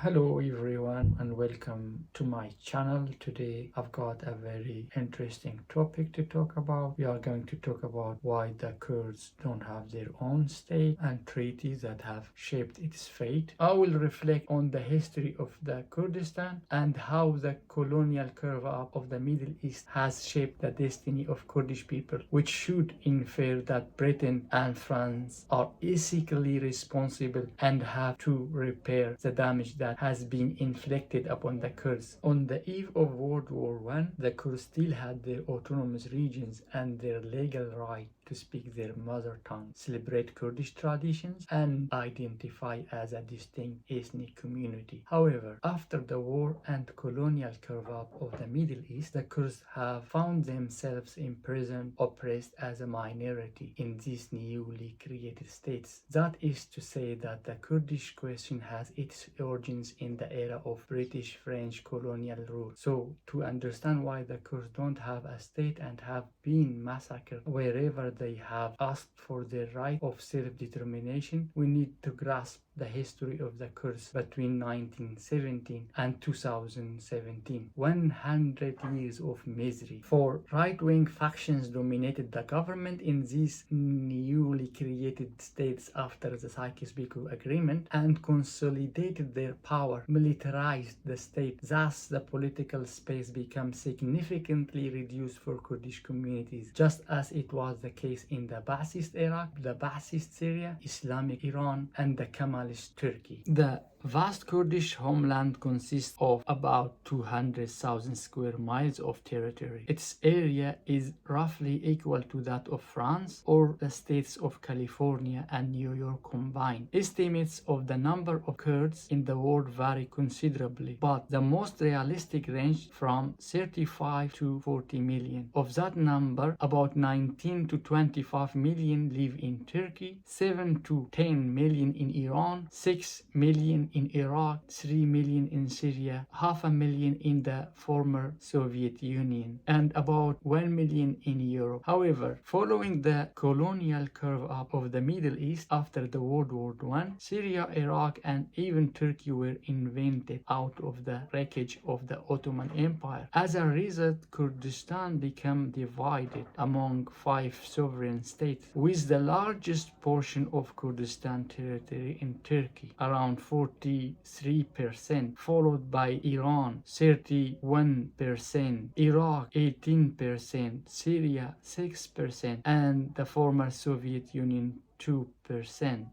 Hello everyone and welcome to my channel. Today I've got a very interesting topic to talk about. We are going to talk about why the Kurds don't have their own state and treaties that have shaped its fate. I will reflect on the history of the Kurdistan and how the colonial curve up of the Middle East has shaped the destiny of Kurdish people, which should infer that Britain and France are ethically responsible and have to repair the damage that has been inflicted upon the Kurds. On the eve of World War I, the Kurds still had their autonomous regions and their legal right to speak their mother tongue, celebrate Kurdish traditions, and identify as a distinct ethnic community. However, after the war and colonial curve-up of the Middle East, the Kurds have found themselves imprisoned, oppressed as a minority in these newly created states. That is to say that the Kurdish question has its origins in the era of British-French colonial rule. So, to understand why the Kurds don't have a state and have been massacred wherever they have asked for their right of self-determination, we need to grasp the history of the Kurds between 1917 and 2017. 100 years of misery. For right-wing factions dominated the government in these newly created states after the Sykes-Picot Agreement and consolidated their power, militarized the state. Thus, the political space became significantly reduced for Kurdish communities, just as it was the case in the Ba'athist Iraq, the Ba'athist Syria, Islamic Iran, and the Kemalist Turkey. The vast Kurdish homeland consists of about 200,000 square miles of territory. Its area is roughly equal to that of France or the states of California and New York combined. Estimates of the number of Kurds in the world vary considerably, but the most realistic range from 35 to 40 million. Of that number, about 19 to 25 million live in Turkey, 7 to 10 million in Iran, 6 million in Iraq, 3 million in Syria, 500,000 in the former Soviet Union, and about 1 million in Europe. However, following the colonial curve up of the Middle East after the World War I, Syria, Iraq, and even Turkey were invented out of the wreckage of the Ottoman Empire. As a result, Kurdistan became divided among 5 sovereign states, with the largest portion of Kurdistan territory in Turkey, around 43%, followed by Iran 31%, Iraq 18%, Syria 6%, and the former Soviet Union 2%.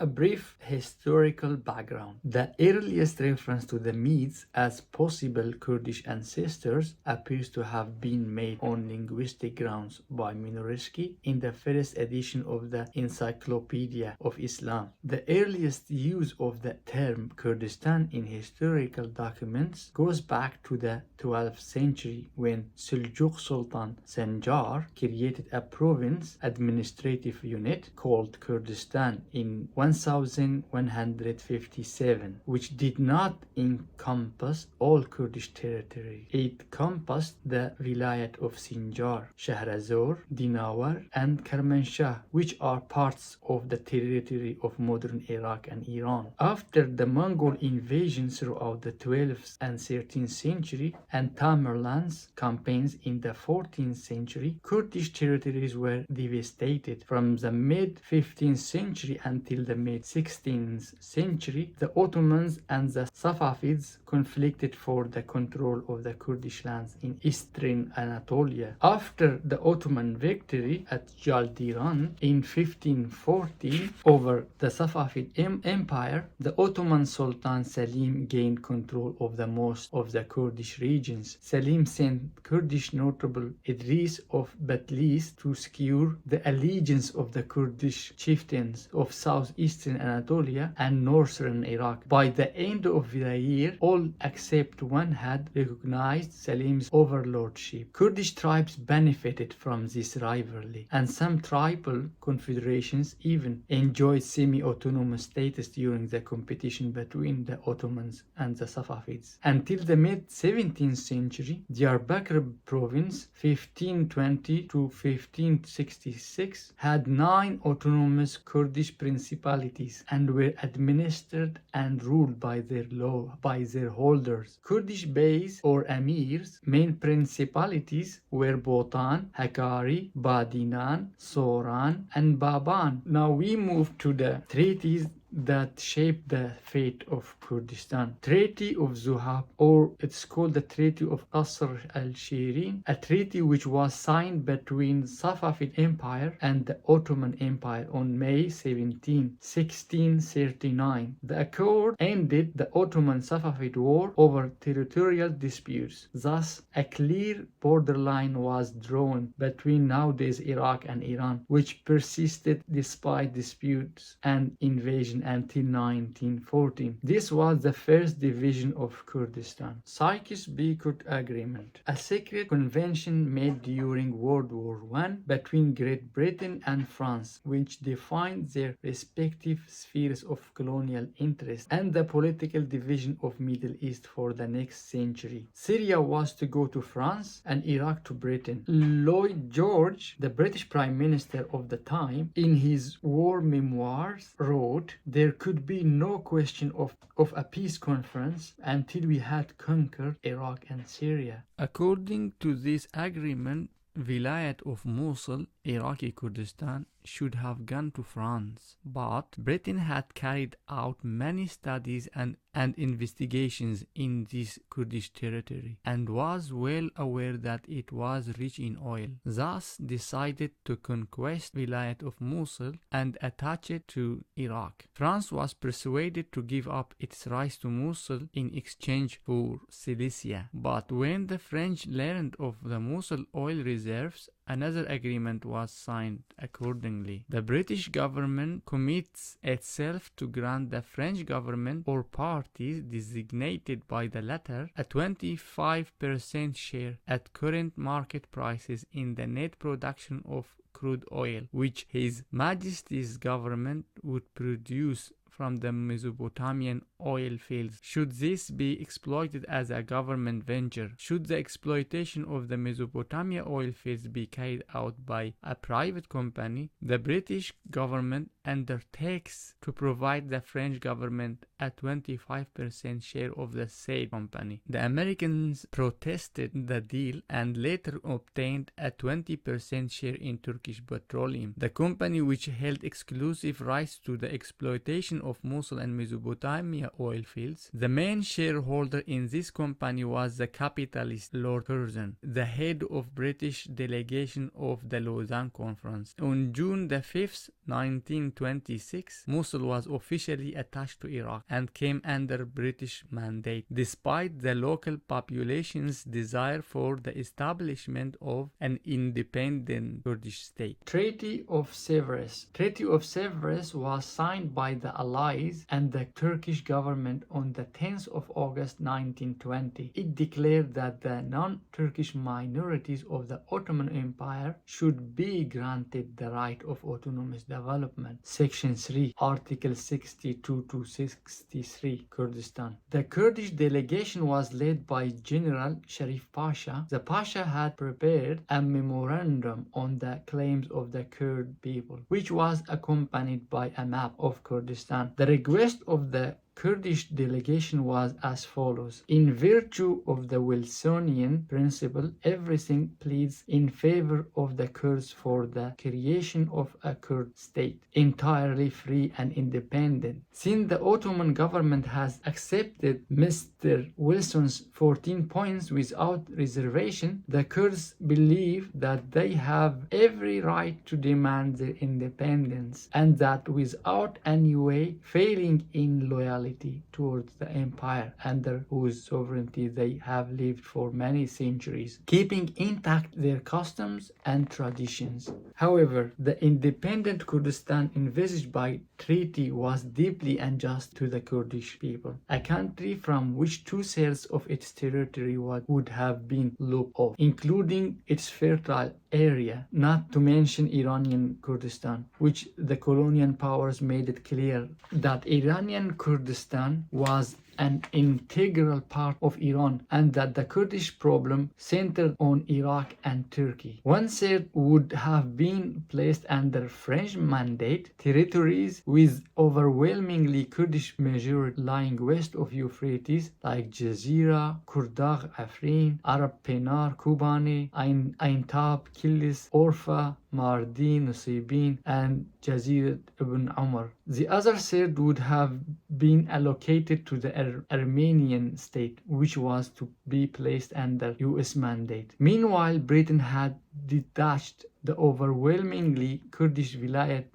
A brief historical background. The earliest reference to the Medes as possible Kurdish ancestors appears to have been made on linguistic grounds by Minoresky in the first edition of the Encyclopedia of Islam. The earliest use of the term Kurdistan in historical documents goes back to the 12th century when Seljuk Sultan Sanjar created a province administrative unit called Kurdistan in 1157, which did not encompass all Kurdish territory. It encompassed the Vilayat of Sinjar, Shahrazor, Dinawar, and Kermanshah, which are parts of the territory of modern Iraq and Iran. After the Mongol invasion throughout the 12th and 13th century and Tamerlane's campaigns in the 14th century, Kurdish territories were devastated. From the mid-15th century until the mid-16th century, the Ottomans and the Safavids conflicted for the control of the Kurdish lands in eastern Anatolia. After the Ottoman victory at Jaldiran in 1514 over the Safavid Empire, the Ottoman Sultan Selim gained control of the most of the Kurdish regions. Selim sent Kurdish notable Idris of Batlis to secure the allegiance of the Kurdish chieftains of southeastern Anatolia and northern Iraq. By the end of the year, all except one had recognized Selim's overlordship. Kurdish tribes benefited from this rivalry, and some tribal confederations even enjoyed semi-autonomous status during the competition between the Ottomans and the Safavids. Until the mid-17th century, Diyarbakir province, 1520 to 1566, had 9 autonomous Kurdish principalities and were administered and ruled by their holders. Kurdish beys or emirs, main principalities were Botan, Hakkari, Badinan, Soran, and Baban. Now we move to the treaties that shaped the fate of Kurdistan. Treaty of Zuhab, or it's called the Treaty of Qasr al-Shirin, a treaty which was signed between Safavid Empire and the Ottoman Empire on May 17, 1639. The accord ended the Ottoman-Safavid War over territorial disputes. Thus, a clear borderline was drawn between nowadays Iraq and Iran, which persisted despite disputes and invasion until 1914. This was the first division of Kurdistan. Sykes-Picot Agreement, a secret convention made during World War I between Great Britain and France, which defined their respective spheres of colonial interest and the political division of Middle East for the next century. Syria was to go to France and Iraq to Britain. Lloyd George, the British Prime Minister of the time, in his war memoirs wrote, "There could be no question of a peace conference until we had conquered Iraq and Syria." According to this agreement, Vilayat of Mosul, Iraqi Kurdistan, should have gone to France, but Britain had carried out many studies and investigations in this Kurdish territory and was well aware that it was rich in oil, thus decided to conquest Vilayat of Mosul and attach it to Iraq. France was persuaded to give up its rights to Mosul in exchange for Cilicia, but when the French learned of the Mosul oil reserves, another agreement was signed accordingly. The British government commits itself to grant the French government or parties designated by the latter a 25% share at current market prices in the net production of crude oil, which His Majesty's government would produce from the Mesopotamian oil fields. Should this be exploited as a government venture? Should the exploitation of the Mesopotamia oil fields be carried out by a private company, the British government undertakes to provide the French government a 25% share of the said company. The Americans protested the deal and later obtained a 20% share in Turkish Petroleum, the company which held exclusive rights to the exploitation of Mosul and Mesopotamia oil fields. The main shareholder in this company was the capitalist Lord Curzon, the head of British delegation of the Lausanne Conference. On June the 5th, 1926, Mosul was officially attached to Iraq and came under British mandate, despite the local population's desire for the establishment of an independent Kurdish state. Treaty of Sèvres. Treaty of Sèvres was signed by the Allies and the Turkish government on the 10th of August 1920. It declared that the non-Turkish minorities of the Ottoman Empire should be granted the right of autonomous development. Section 3, Article 62 to 63, Kurdistan. The Kurdish delegation was led by General Sharif Pasha. The Pasha had prepared a memorandum on the claims of the Kurd people, which was accompanied by a map of Kurdistan. The request of the Kurdish delegation was as follows. In virtue of the Wilsonian principle, everything pleads in favor of the Kurds for the creation of a Kurd state, entirely free and independent. Since the Ottoman government has accepted Mr. Wilson's 14 points without reservation, the Kurds believe that they have every right to demand their independence, and that without any way failing in loyalty towards the empire under whose sovereignty they have lived for many centuries, keeping intact their customs and traditions. However, the independent Kurdistan envisaged by treaty was deeply unjust to the Kurdish people, a country from which 2/3 of its territory would have been lopped off, including its fertile area, not to mention Iranian Kurdistan, which the colonial powers made it clear that Iranian Kurdistan was an integral part of Iran, and that the Kurdish problem centered on Iraq and Turkey. 1/3 would have been placed under French mandate. Territories with overwhelmingly Kurdish majority lying west of Euphrates, like Jazira, Kurdagh, Afrin, Arab Penar, Kobani, Ain Tab, Kilis, Orfa, Mardin, Nusibin, and Jazirat ibn Umar. The other third would have been allocated to the Armenian state, which was to be placed under US mandate. Meanwhile, Britain had detached the overwhelmingly Kurdish vilayet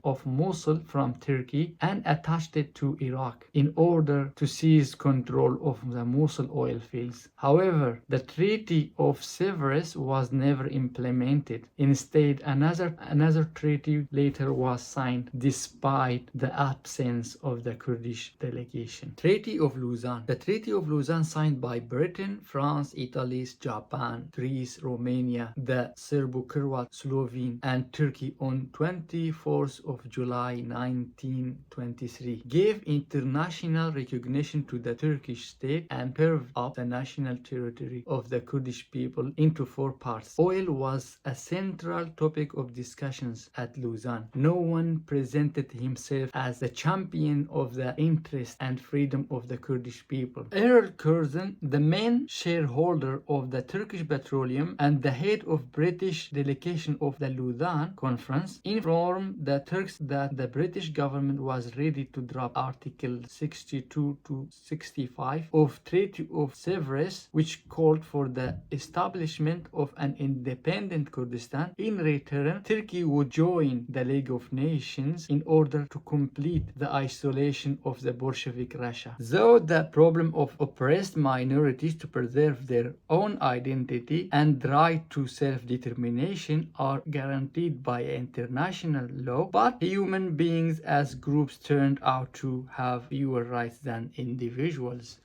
of Mosul from Turkey and attached it to Iraq in order to seize control of the Mosul oil fields. However, the Treaty of Sèvres was never implemented. Instead, another treaty later was signed despite the absence of the Kurdish delegation. Treaty of Lausanne. The Treaty of Lausanne, signed by Britain, France, Italy, Japan, Greece, Romania, the Serbo-Croat, Slovene, and Turkey on 24th of July 1923, gave international recognition to the Turkish state and carved up the national territory of the Kurdish people into 4 parts. Oil was a central topic of discussions at Lausanne. No one presented himself as the champion of the interest and freedom of the Kurdish people. Earl Curzon, the main shareholder of the Turkish Petroleum and the head of British delegation of the Lausanne Conference, informed the Turks that the British government was ready to drop Article 62 to 65 of Treaty of Sèvres, which called for the establishment of an independent Kurdistan. In return, Turkey would join the League of Nations in order to complete the isolation of the Bolshevik Russia. Though the problem of oppressed minorities to preserve their own identity and right to self-determination are guaranteed by international law, but human beings as groups turned out to have fewer rights than individuals.